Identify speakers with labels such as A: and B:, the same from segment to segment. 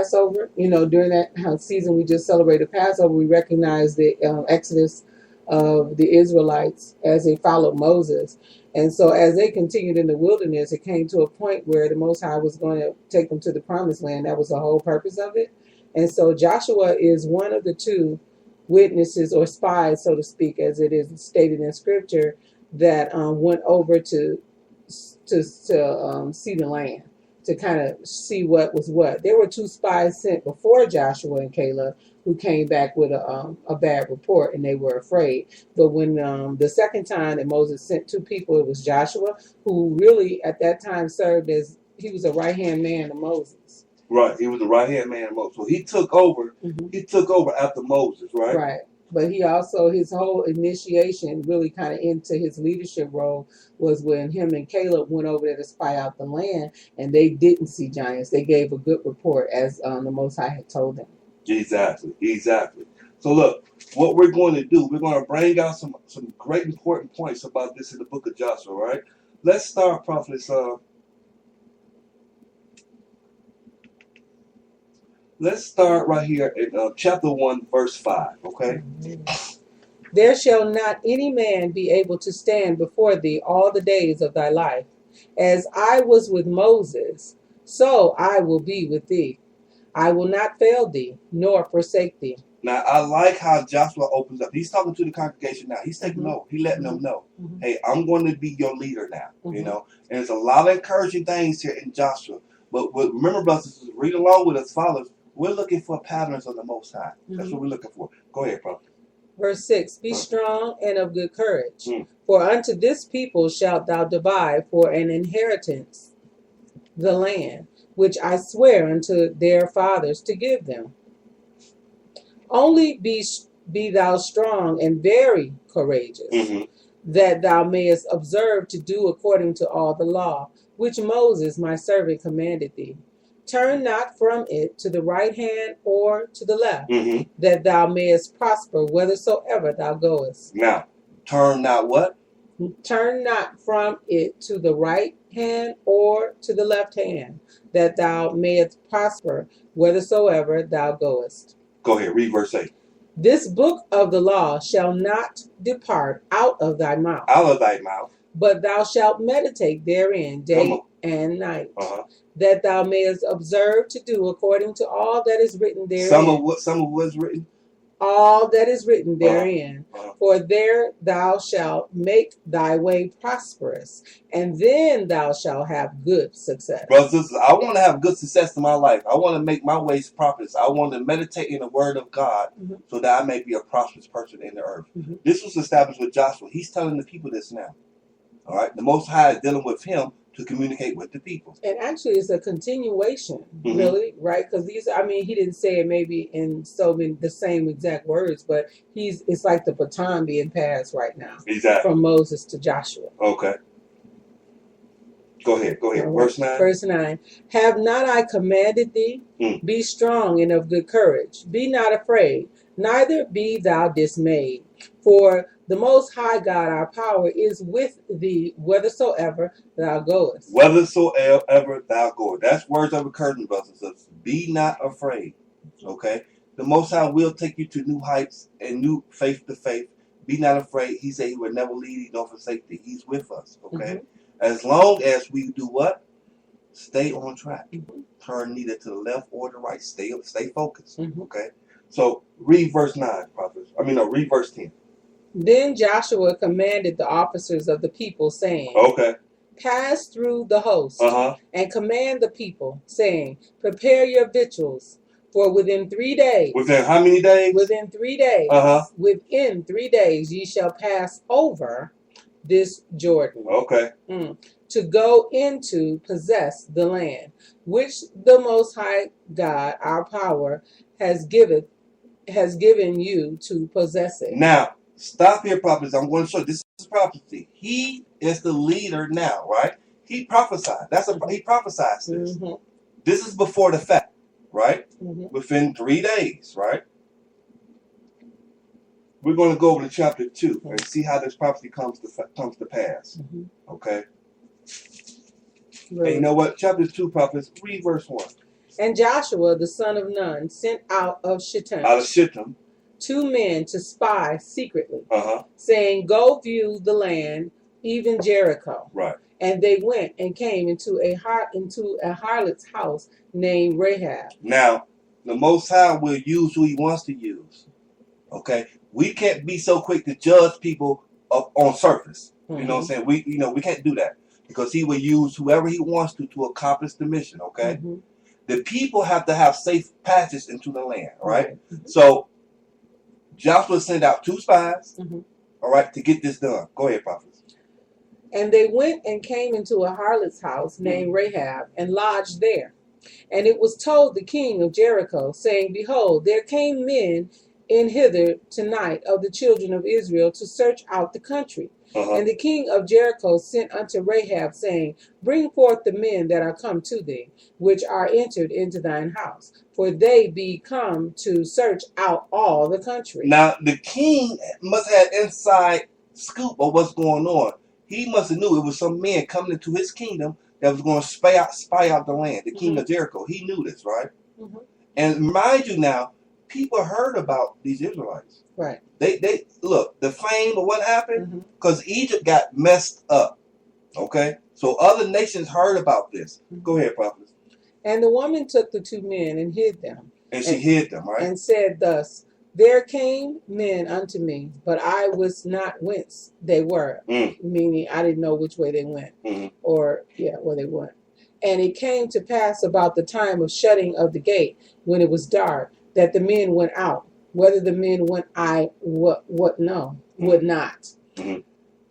A: Passover. You know, during that season we just celebrated Passover, we recognize the exodus of the Israelites as they followed Moses. And so as they continued in the wilderness, it came to a point where the Most High was going to take them to the promised land. That was the whole purpose of it. And so Joshua is one of the two witnesses or spies, so to speak, as it is stated in scripture, that went over to see the land, to kind of see what was what. There were two spies sent before Joshua and Caleb who came back with a bad report, and they were afraid. But when the second time that Moses sent two people, it was Joshua, who really at that time served as, he was a right-hand man of Moses.
B: Right, he was the right-hand man of Moses. So he took over.
A: Mm-hmm.
B: He took over after Moses, right?
A: Right. But he also, his whole initiation really kind of into his leadership role was when him and Caleb went over there to spy out the land, and they didn't see giants. They gave a good report, as the Most High had told them.
B: Exactly. So look, what we're going to do, we're going to bring out some great important points about this in the book of Joshua, right? Let's start, prophets. Let's start right here in chapter 1, verse 5, okay?
A: There shall not any man be able to stand before thee all the days of thy life. As I was with Moses, so I will be with thee. I will not fail thee, nor forsake thee.
B: Now, I like how Joshua opens up. He's talking to the congregation now. He's taking note. He's letting them know, hey, I'm going to be your leader now, you know? And there's a lot of encouraging things here in Joshua. But remember, brothers, read along with us, fathers. We're looking for patterns of the Most High. That's what we're looking for. Go ahead, bro.
A: Verse 6, be strong and of good courage, for unto this people shalt thou divide for an inheritance the land, which I swear unto their fathers to give them. Only be thou strong and very courageous, that thou mayest observe to do according to all the law, which Moses my servant commanded thee. Turn not from it to the right hand or to the left, that thou mayest prosper whithersoever thou goest.
B: Now, turn not what?
A: Turn not from it to the right hand or to the left hand, that thou mayest prosper whithersoever thou goest.
B: Go ahead, read verse 8.
A: This book of the law shall not depart out of thy mouth.
B: Out of thy mouth.
A: But thou shalt meditate therein day and night, that thou mayest observe to do according to all that is written therein.
B: Some of what's written?
A: All that is written therein. For there thou shalt make thy way prosperous, and then thou shalt have good success.
B: Brothers, I want to have good success in my life. I want to make my ways prosperous. I want to meditate in the word of God so that I may be a prosperous person in the earth. This was established with Joshua. He's telling the people this now. All right, the Most High is dealing with him to communicate with the people.
A: And actually, it's a continuation, really, right? Because he didn't say it maybe in the same exact words, but it's like the baton being passed right now.
B: Exactly.
A: From Moses to Joshua.
B: Okay. Go ahead. Verse 9.
A: Verse 9. Have not I commanded thee? Be strong and of good courage. Be not afraid, neither be thou dismayed. For the Most High God, our power, is with thee whithersoever thou goest.
B: Whithersoever thou goest. That's words of encouragement, brothers and sisters. Be not afraid. Okay? The Most High will take you to new heights and new faith to faith. Be not afraid. He said he will never leave you nor forsake thee. He's with us. Okay? As long as we do what? Stay on track. Turn neither to the left or the right. Stay focused. Okay? So read verse 9, prophets. Read verse 10.
A: Then Joshua commanded the officers of the people, saying, pass through the host, and command the people, saying, prepare your victuals, for within 3 days.
B: Within how many days?
A: Within 3 days. Within 3 days ye shall pass over this Jordan. To go into possess the land, which the Most High God, our power, has given you to possess it.
B: Now, stop here, prophets. I'm going to show you. This is prophecy. He is the leader now, right? He prophesied. He prophesied this. This is before the fact, right? Within 3 days, right? We're going to go over to chapter 2 and see how this prophecy comes to pass. Okay? And you know what? Chapter 2, prophets, read verse 1.
A: And Joshua the son of Nun sent out of Shittim
B: Out of Shittim.
A: 2 men to spy secretly,
B: Uh-huh.
A: saying, "Go view the land, even Jericho."
B: Right.
A: And they went and came into a harlot's house named Rahab.
B: Now, the Most High will use who he wants to use. Okay? We can't be so quick to judge people on surface.
A: Mm-hmm.
B: You know what I'm saying? We can't do that. Because he will use whoever he wants to accomplish the mission, okay?
A: Mm-hmm.
B: The people have to have safe passage into the land, right?
A: Mm-hmm.
B: So, Joshua sent out 2 spies,
A: Mm-hmm.
B: all right, to get this done. Go ahead, prophet.
A: And they went and came into a harlot's house named Rahab and lodged there. And it was told the king of Jericho, saying, "Behold, there came men in hither tonight of the children of Israel to search out the country."
B: Uh-huh.
A: And the king of Jericho sent unto Rahab, saying, "Bring forth the men that are come to thee, which are entered into thine house, for they be come to search out all the country."
B: Now, the king must have inside scoop of what's going on. He must have knew it was some men coming into his kingdom that was going to spy out the land. The king of Jericho. He knew this, right?
A: Mm-hmm.
B: And mind you now, people heard about these Israelites.
A: Right.
B: They look, the fame of what happened, because Egypt got messed up. Okay? So other nations heard about this. Go ahead, prophet.
A: And the woman took the 2 men and hid them.
B: And she hid them, right?
A: And said thus, "There came men unto me, but I was not whence they were." Meaning I didn't know which way they went. Or, where they went. "And it came to pass about the time of shutting of the gate, when it was dark, that the men went out. Whether the men went, I would not.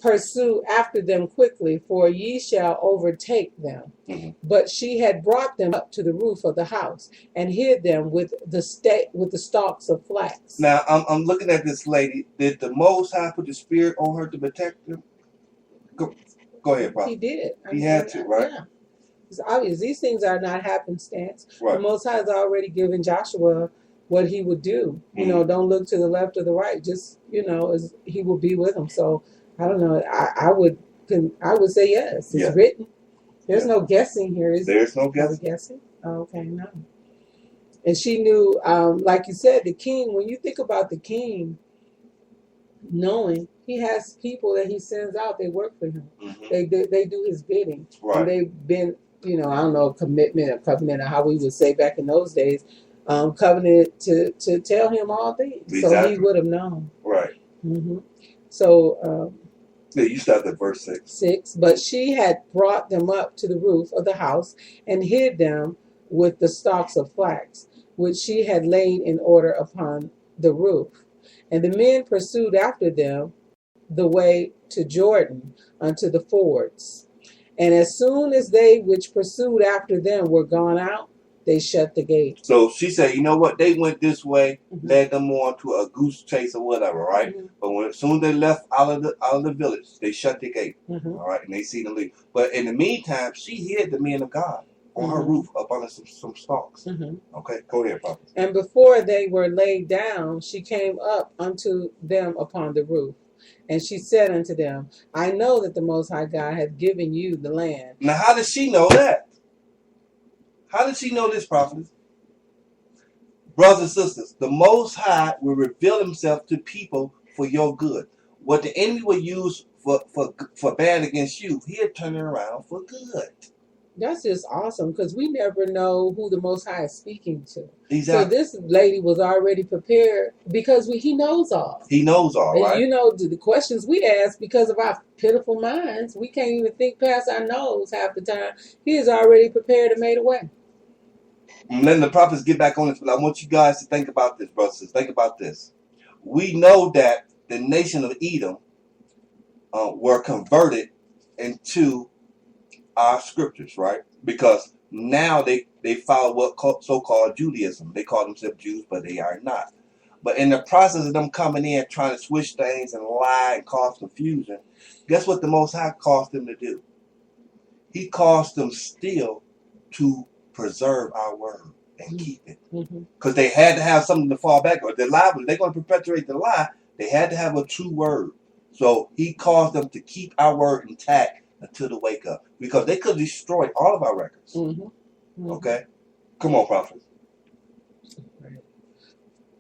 A: Pursue after them quickly, for ye shall overtake them." But she had brought them up to the roof of the house and hid them with the stalks of flax.
B: Now I'm looking at this lady. Did the Most High put the Spirit on her to protect them? Go ahead, prophet.
A: He did.
B: He had to, right?
A: Yeah. It's obvious. These things are not happenstance.
B: Right.
A: The Most High has already given Joshua what he would do. You know, don't look to the left or the right. Just, as he will be with him. So I don't know. I would say yes. It's written. There's no guessing here.
B: There's no guessing.
A: Guessing? Oh, okay, no. And she knew, like you said, the king. When you think about the king, knowing he has people that he sends out, they work for him. They do his bidding.
B: Right.
A: And they've been, I don't know, covenant, or how we would say back in those days, covenant to tell him all things.
B: Exactly.
A: So he would have known.
B: Right.
A: So.
B: You start at verse 6.
A: But she had brought them up to the roof of the house and hid them with the stalks of flax, which she had laid in order upon the roof. And the men pursued after them the way to Jordan unto the fords. And as soon as they which pursued after them were gone out, they shut the gate.
B: So she said, you know what? They went this way, led them on to a goose chase or whatever, right? But as soon as they left out of the village, they shut the gate, all right? And they see them leave. But in the meantime, she hid the men of God on her roof up under some stalks. Okay, go ahead, prophet.
A: And before they were laid down, she came up unto them upon the roof. And she said unto them, "I know that the Most High God hath given you the land."
B: Now, how does she know that? How did she know this, prophet? Brothers and sisters, the Most High will reveal himself to people for your good. What the enemy will use for bad against you, he'll turn it around for good.
A: That's just awesome, because we never know who the Most High is speaking to.
B: Exactly.
A: So this lady was already prepared because he knows all.
B: He knows all,
A: and
B: right?
A: The questions we ask, because of our pitiful minds, we can't even think past our nose half the time. He is already prepared and made a way.
B: I'm letting the prophets get back on this, but I want you guys to think about this, brothers. Think about this. We know that the nation of Edom were converted into our scriptures, right? Because now they follow what so-called Judaism. They call themselves Jews, but they are not. But in the process of them coming in, trying to switch things and lie and cause confusion, guess what the Most High caused them to do? He caused them still to preserve our word and keep it. Because they had to have something to fall back on. The lie, they're going to perpetuate the lie, they had to have a true word. So he caused them to keep our word intact until the wake up. Because they could destroy all of our records. Okay? Come on, prophet.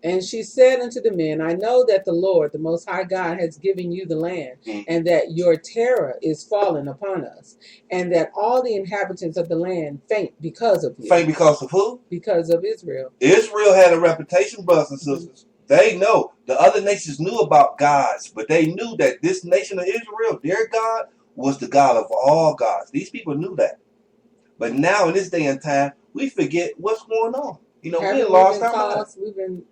A: And she said unto the men, I know that the Lord, the Most High God, has given you the land, and that your terror is fallen upon us, and that all the inhabitants of the land faint because of you.
B: Faint because of who?
A: Because of Israel.
B: Israel had a reputation, brothers and sisters. They know. The other nations knew about gods, but they knew that this nation of Israel, their God, was the God of all gods. These people knew that. But now in this day and time, we forget what's going on. You know, we lost our minds.
A: We've been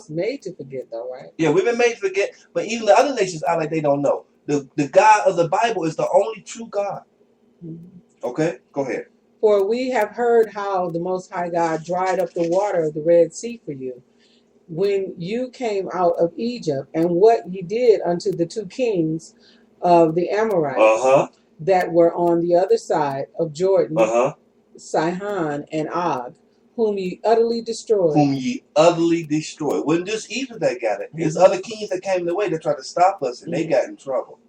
A: made to forget, though, right?
B: Yeah, we've been made to forget. But even the other nations act like they don't know. The God of the Bible is the only true God. Okay, go ahead.
A: For we have heard how the Most High God dried up the water of the Red Sea for you, when you came out of Egypt, and what ye did unto the two kings of the Amorites that were on the other side of Jordan, Sihon and Og, whom ye utterly destroyed.
B: Whom ye utterly destroyed. It wasn't just Egypt that got it. There's other kings that came the way that tried to stop us, and they got in trouble.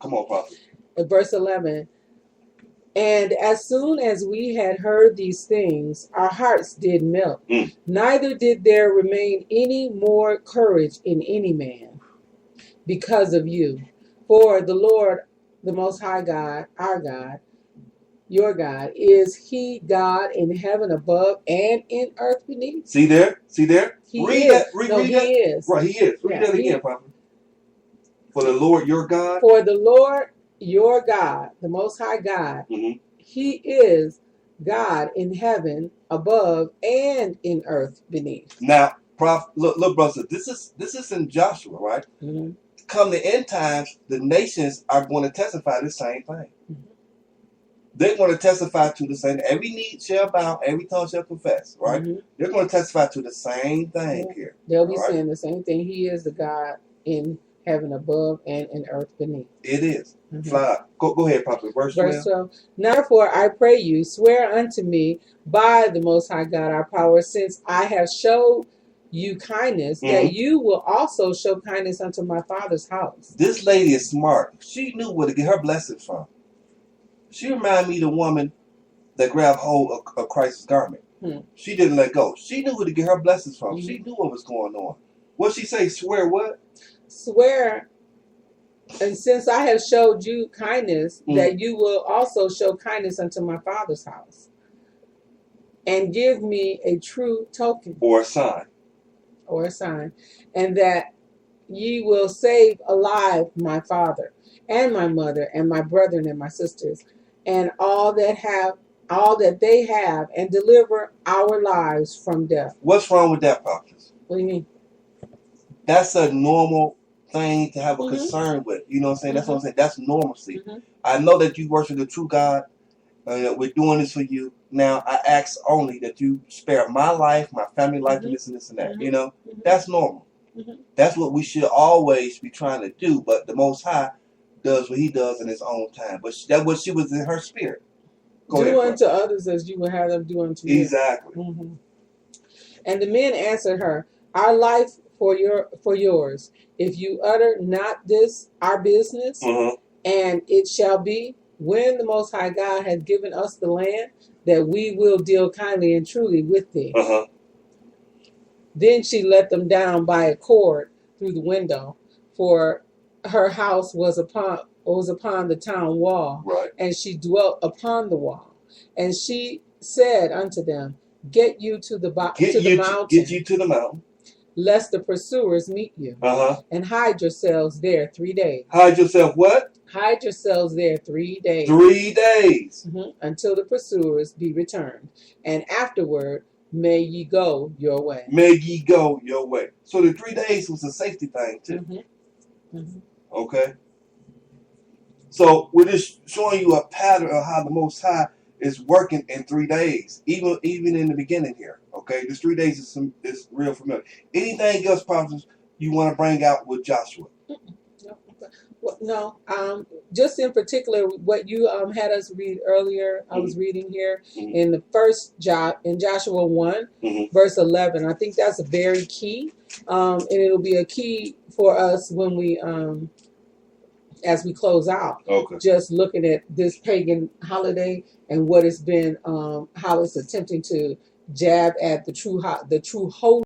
B: Come on, prophet.
A: Verse 11. And as soon as we had heard these things, our hearts did melt. Neither did there remain any more courage in any man because of you. For the Lord, the Most High God, our God, your God, is He God in heaven above and in earth beneath.
B: See there? See there?
A: Read that. Read that.
B: He is. Right, He is. Read that again, prophet. For the Lord, your God.
A: For the Lord, your God, the Most High God, He is God in heaven above and in earth beneath.
B: Now, prophet, look, brother, this is in Joshua, right? Come the end times, the nations are going to testify the same thing. They're going to testify to the same. Every knee shall bow, every tongue shall confess, right? They're going to testify to the same thing here.
A: They'll be saying the same thing. He is the God in heaven above and in earth beneath.
B: It is. Fly. Go ahead, prophet. Verse 12.
A: Now therefore I pray you, swear unto me by the Most High God our power, since I have showed you kindness, that you will also show kindness unto my father's house.
B: This lady is smart. She knew where to get her blessings from. She reminded me of the woman that grabbed hold of Christ's garment. She didn't let go. She knew where to get her blessings from. She knew what was going on. What she say? Swear what?
A: Swear, and since I have showed you kindness, that you will also show kindness unto my father's house, and give me a true token
B: or a sign,
A: and that ye will save alive my father and my mother and my brethren and my sisters, and all that they have, and deliver our lives from death.
B: What's wrong with that, prophet?
A: What do you mean?
B: That's a normal thing to have a concern with. You know what I'm saying? That's what I'm saying. That's normalcy. I know that you worship the true God. We're doing this for you. Now, I ask only that you spare my life, my family life, and this and this and that. You know, that's normal. That's what we should always be trying to do. But the Most High does what He does in His own time. But that's what she was in her spirit.
A: Do unto others as you would have them do unto you.
B: Exactly.
A: And the men answered her, our life for yours. If you utter not this our business, and it shall be, when the Most High God has given us the land, that we will deal kindly and truly with thee. Then she let them down by a cord through the window, for her house was upon the town wall, and she dwelt upon the wall. And she said unto them, Get you to the mountain, lest the pursuers meet you, and hide yourselves there 3 days.
B: Hide yourself what?
A: Hide yourselves there 3 days.
B: 3 days.
A: Until the pursuers be returned, and afterward may ye go your way.
B: May ye go your way. So the 3 days was a safety thing too. Okay. So we're just showing you a pattern of how the Most High is working in 3 days, even in the beginning here. Okay, this 3 days is real familiar. Anything else, prophets, you want to bring out with Joshua?
A: No, just in particular what you had us read earlier. I was reading here in the first in Joshua 1, verse 11. I think that's a very key, and it'll be a key for us when we as we close out. Just looking at this pagan holiday and what it's been, how it's attempting to jab at the true holy